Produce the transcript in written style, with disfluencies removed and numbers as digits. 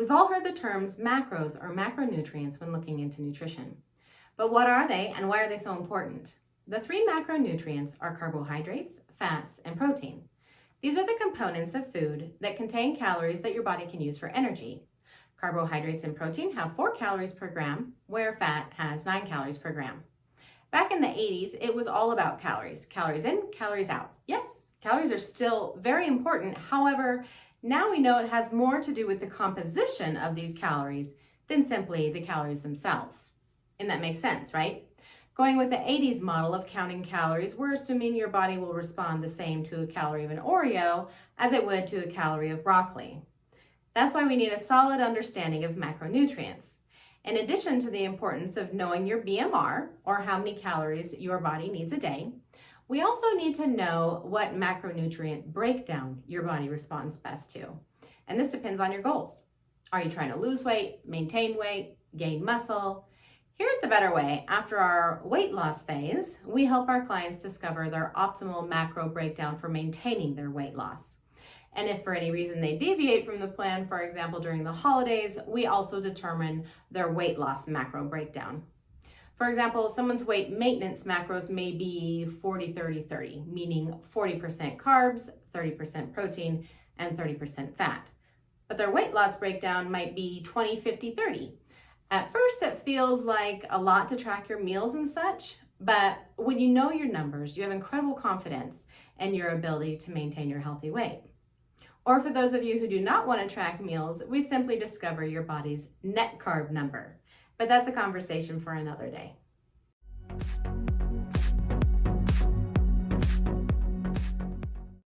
We've all heard the terms macros or macronutrients when looking into nutrition. But what are they and why are they so important? The three macronutrients are carbohydrates, fats, and protein. These are the components of food that contain calories that your body can use for energy. Carbohydrates and protein have 4 calories per gram, where fat has 9 calories per gram. Back in the 80s, it was all about calories. Calories in, calories out. Yes, calories are still very important. However, now we know it has more to do with the composition of these calories than simply the calories themselves. And that makes sense, right? Going with the 80s model of counting calories, we're assuming your body will respond the same to a calorie of an Oreo as it would to a calorie of broccoli. That's why we need a solid understanding of macronutrients. In addition to the importance of knowing your BMR, or how many calories your body needs a day, we also need to know what macronutrient breakdown your body responds best to. And this depends on your goals. Are you trying to lose weight, maintain weight, gain muscle? Here at The Better Way, after our weight loss phase, we help our clients discover their optimal macro breakdown for maintaining their weight loss. And if for any reason they deviate from the plan, for example, during the holidays, we also determine their weight loss macro breakdown. For example, someone's weight maintenance macros may be 40-30-30, meaning 40% carbs, 30% protein, and 30% fat. But their weight loss breakdown might be 20-50-30. At first, it feels like a lot to track your meals and such, but when you know your numbers, you have incredible confidence in your ability to maintain your healthy weight. Or for those of you who do not want to track meals, we simply discover your body's net carb number. But that's a conversation for another day.